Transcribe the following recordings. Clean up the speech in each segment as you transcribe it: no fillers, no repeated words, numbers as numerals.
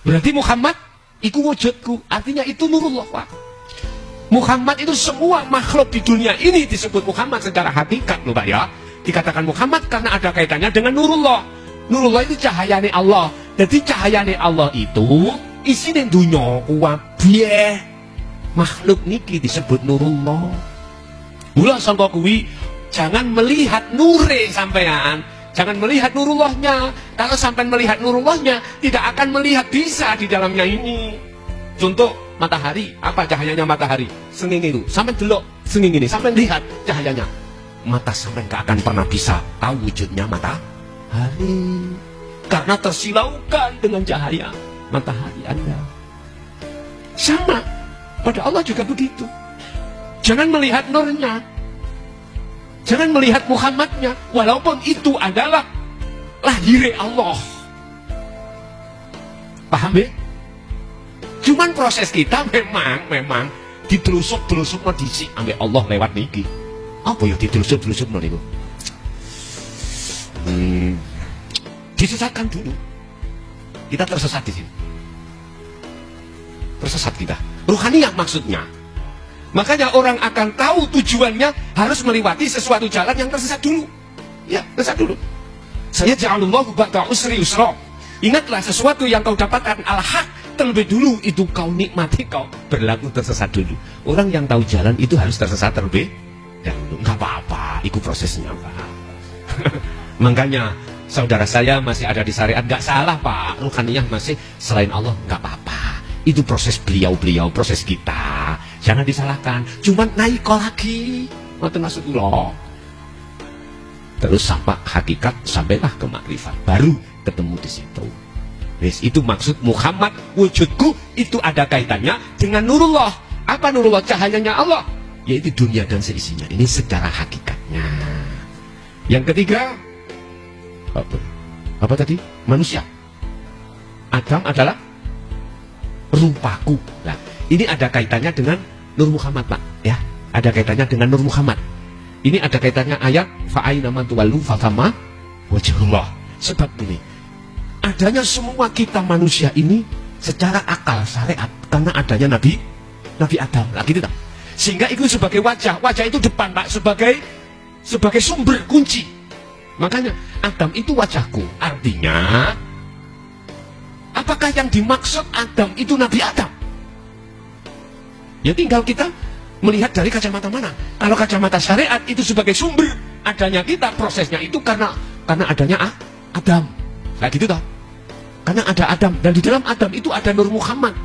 Berarti Muhammad itu wujudku, artinya itu nurullah, Pak. Muhammad itu semua makhluk di dunia ini disebut Muhammad secara hakikat loh, Pak ya. Dikatakan Muhammad karena ada kaitannya dengan nurullah. Nurullah itu cahayane Allah. Jadi cahayane Allah itu isine dunya kabeh. Makhluk niki disebut nurullah. Mula sangka kuwi jangan melihat nure sampean, jangan melihat nurullahnya. Kalau sampean melihat nurullahnya, tidak akan melihat bisa di dalamnya ini. Contoh matahari, apa cahayanya matahari? Senging itu, sampean delok senging ini, sampean lihat cahayanya. Mata sampean gak akan pernah bisa tahu wujudnya matahari, karena tersilaukan dengan cahaya matahari Anda. Sama pada Allah juga begitu. Jangan melihat nurnya, jangan melihat Muhammadnya, walaupun itu adalah lahir Allah. Paham ya? Cuman proses kita memang ditelusuk-telusuk no disik ambek Allah lewat niki. Apa ya ditelusuk-telusuk no niku? Disesatkan dulu. Kita tersesat di sini. Tersesat kita. Ruhaniyah maksudnya. Makanya orang akan tahu tujuannya harus melewati sesuatu jalan yang tersesat dulu. Ya, tersesat dulu. Saya ja'alullahu ba'da usri yusra. Ingatlah sesuatu yang kau dapatkan al-haq terlebih dulu itu kau nikmati, kau berlaku tersesat dulu. Orang yang tahu jalan itu harus tersesat terlebih dahulu. Nggak apa-apa, itu prosesnya, Pak. Makanya saudara saya masih ada di syariat, nggak salah, Pak. Ruhaniyah masih selain Allah, nggak apa-apa. Itu proses beliau-beliau, proses kita. Jangan disalahkan. Cuman naik lagi. Ngoten maksudullah. Terus sampai hakikat, sampailah ke makrifat. Baru ketemu di situ. Yes, itu maksud Muhammad wujudku itu ada kaitannya dengan nurullah. Apa nurullah? Cahayanya Allah, yaitu dunia dan seisinya. Ini secara hakikatnya. Yang ketiga, apa tadi? Manusia. Adam adalah rupaku. Nah, ini ada kaitannya dengan Nur Muhammad, Pak. Ya, ada kaitannya dengan Nur Muhammad. Ini ada kaitannya ayat fa'aina man tuwallu fathamma wajhullah. Sebab ini adanya semua kita manusia ini secara akal syariat karena adanya Nabi Adam. Nah, gitu tak? Sehingga itu sebagai wajah itu depan, Pak, sebagai sumber kunci. Makanya Adam itu wajahku. Artinya apakah yang dimaksud Adam itu Nabi Adam? Ya tinggal kita melihat dari kacamata mana. Kalau kacamata syariat itu sebagai sumber adanya kita, prosesnya itu karena adanya Adam. Nah, gitu tak? Karena ada Adam, dan di dalam Adam itu ada Nur Muhammad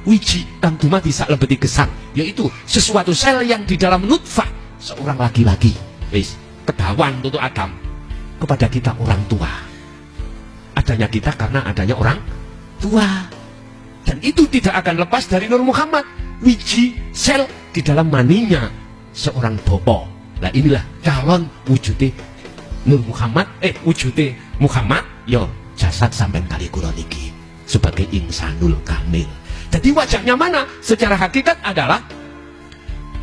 wiji kang dumadi sak lebeti gesang, yaitu sesuatu sel yang di dalam nutfah seorang laki-laki. Wis kedawan untuk Adam kepada kita orang tua. Adanya kita karena adanya orang tua. Dan itu tidak akan lepas dari Nur Muhammad, wiji sel di dalam maninya seorang bopo. Nah, inilah calon wujudnya Nur Muhammad, wujudnya Muhammad, yo jasad sampai kali kula niki sebagai insanul kamil. Jadi wajahnya mana? Secara hakikat adalah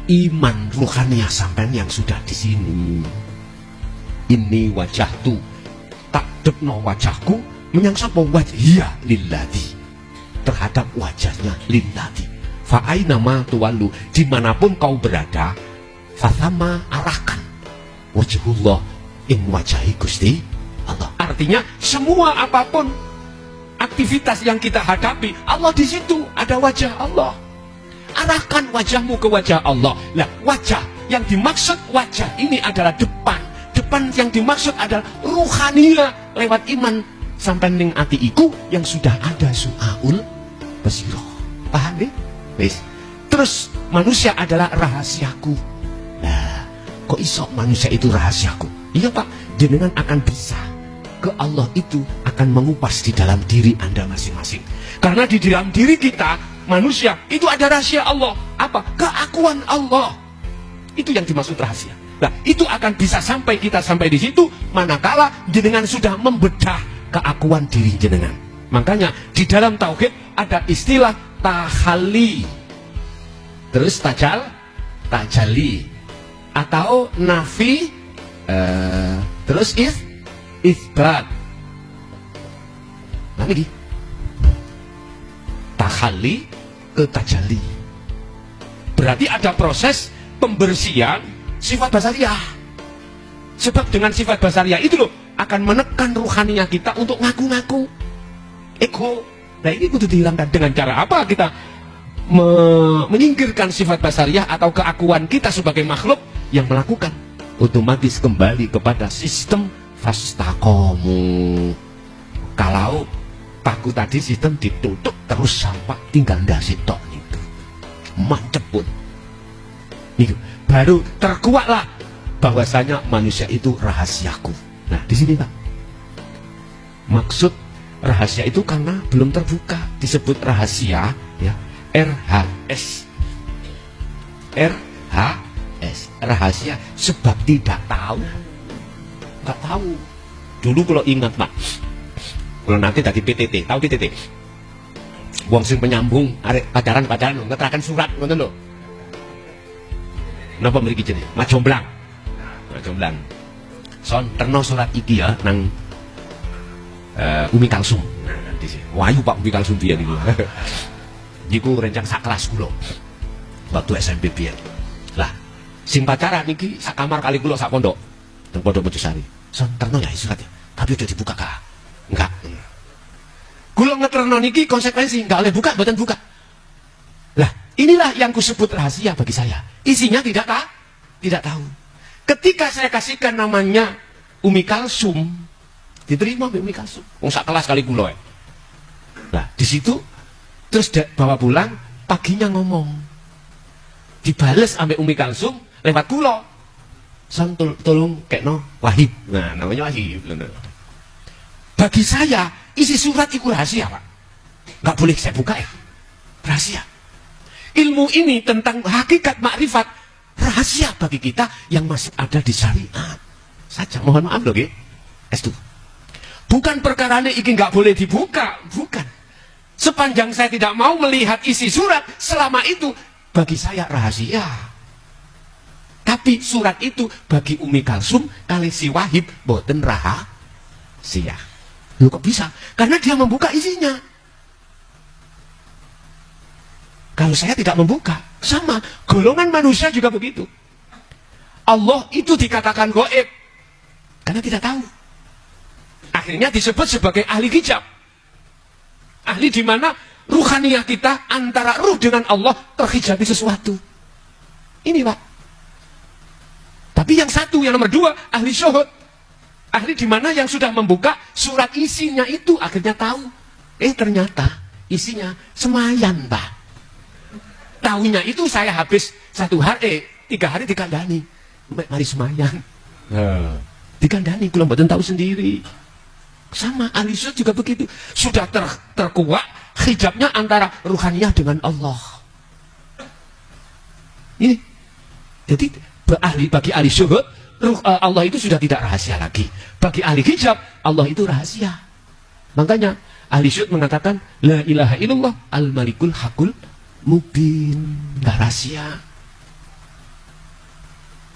iman ruhaniyah sampean yang sudah di sini. Ini wajah tu tak depno wajahku menyang sapa wajhiya lillahi, terhadap wajahnya lillahi. Fa aina ma tuwallu, dimanapun kau berada, fathamma arahkan wajhullah, ing wajahi Gusti Allah. Artinya semua apapun aktivitas yang kita hadapi, Allah di situ, ada wajah Allah. Arahkan wajahmu ke wajah Allah. Nah, wajah yang dimaksud wajah ini adalah depan. Depan yang dimaksud adalah ruhaniyah lewat iman sampai ning ati iku yang sudah ada su'aul basirah. Paham deh? Wis. Terus manusia adalah rahasiaku. Nah, kok iso manusia itu rahasiaku? Iya, Pak, jenengan akan bisa ke Allah itu akan mengupas di dalam diri Anda masing-masing. Karena di dalam diri kita manusia itu ada rahasia Allah. Apa? Keakuan Allah. Itu yang dimaksud rahasia. Nah, itu akan bisa sampai kita sampai di situ manakala jenengan sudah membedah keakuan diri jenengan. Makanya di dalam tauhid ada istilah tahalli, terus tajali, atau nafi, terus isbat. Nah, ini takhali ke tajalli. Berarti ada proses pembersihan sifat basariah. Sebab dengan sifat basariah itu loh akan menekan ruhaninya kita untuk ngaku-ngaku ego. Nah ini kudu dihilangkan. Dengan cara apa kita menyingkirkan sifat basariah atau keakuan kita sebagai makhluk yang melakukan? Otomatis kembali kepada sistem fastaqomu. Kalau paku tadi sistem ditutup terus sampai tinggal ndasi tok itu mantep pun itu baru terkuatlah bahwasanya manusia itu rahasiaku. Nah di sini Pak, maksud rahasia itu karena belum terbuka disebut rahasia ya, RHS rahasia sebab tidak tahu, nggak tahu. Dulu kalau ingat Pak, kalau nanti tadi PTT, tahu PTT? Wong sing penyambung arek pacaran ngeterakan surat ngoten lho. Napa mriki jenenge? Majomblang. Son terno surat iki ya nang Umi Kalsum. Nah, di sini. Wayu Pak Umi Kalsum biyen niku. Niku rencang sak kelas kula. Waktu SMP biyen. Lah, sing pacaran niki sak kamar kali kula sak pondok. Teng Pondok Mojosari. Son terno ya surat ya. Tapi udah dibuka kah? Enggak. Kula ngeterno niki konsekuensi enggak oleh buka, mboten buka. Lah, inilah yang kusebut rahasia bagi saya. Isinya tidak tahu. Ketika saya kasihkan namanya Umi Kalsum, diterima Umi Kalsum. Wong sak kelas kali kula. Lah, di situ terus bawa pulang, paginya ngomong. Dibales ambek Umi Kalsum lewat kula. San tolong kekno Wahib. Nah, namanya Wahib. Bagi saya, isi surat itu rahasia, Pak. Nggak boleh saya buka ya. Rahasia. Ilmu ini tentang hakikat makrifat rahasia bagi kita yang masih ada di syariat saja. Mohon maaf loh, S2. Bukan perkara ini nggak boleh dibuka, bukan. Sepanjang saya tidak mau melihat isi surat, selama itu bagi saya rahasia. Tapi surat itu bagi Umi Kalsum kali si Wahib boten rahasia. Loh kok bisa? Karena dia membuka isinya. Kalau saya tidak membuka, sama golongan manusia juga begitu. Allah itu dikatakan gaib karena tidak tahu. Akhirnya disebut sebagai ahli hijab. Ahli di mana ruhaniyah kita antara ruh dengan Allah terhijabi sesuatu. Ini Pak. Tapi yang satu, yang nomor dua, ahli syuhud. Ahli di mana yang sudah membuka surat isinya itu akhirnya tahu. Ternyata isinya semayan Pak. Tahunya itu saya habis 1 hari, 3 hari dikandani. Mari semayan. Dikandani, kalau mboten tahu sendiri. Sama ahli syuhud juga begitu. Sudah terkuat hijabnya antara ruhaniyah dengan Allah. Ini. Jadi bagi ahli syuhud, Allah itu sudah tidak rahasia lagi. Bagi ahli hijab, Allah itu rahasia. Makanya ahli syuhud mengatakan la ilaha illallah al-malikul hakul mubin, nggak rahasia.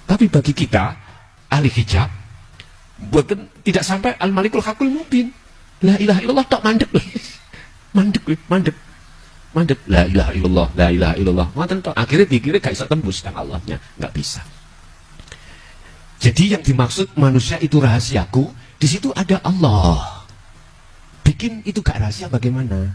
Tapi bagi kita ahli hijab, bukan tidak sampai al-malikul hakul mubin. La ilaha illallah tak mandek. Mandek. La ilaha illallah. Ngoten tok. Akhirnya dikira gak bisa tembus nang Allahnya, nggak bisa. Jadi yang dimaksud manusia itu rahasiaku, di situ ada Allah. Bikin itu gak rahasia bagaimana?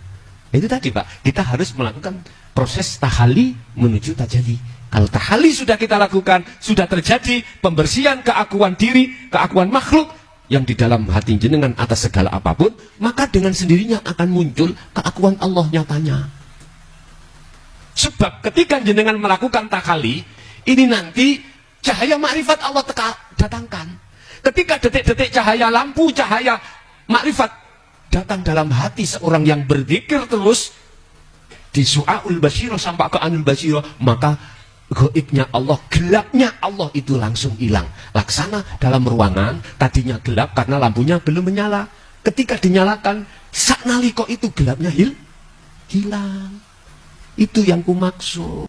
Itu tadi Pak, kita harus melakukan proses tahali menuju tajalli. Kalau tahali sudah kita lakukan, sudah terjadi pembersihan keakuan diri, keakuan makhluk yang di dalam hati jenengan atas segala apapun, maka dengan sendirinya akan muncul keakuan Allah nyatanya. Sebab ketika jenengan melakukan tahali, ini nanti cahaya makrifat Allah datangkan. Ketika detik-detik cahaya lampu, cahaya makrifat datang dalam hati seorang yang berzikir terus, di su'aul basyirah sampai ke anul basyirah, maka gaibnya Allah, gelapnya Allah itu langsung hilang. Laksana dalam ruangan, tadinya gelap karena lampunya belum menyala. Ketika dinyalakan, saknaliko itu gelapnya hilang. Itu yang kumaksud.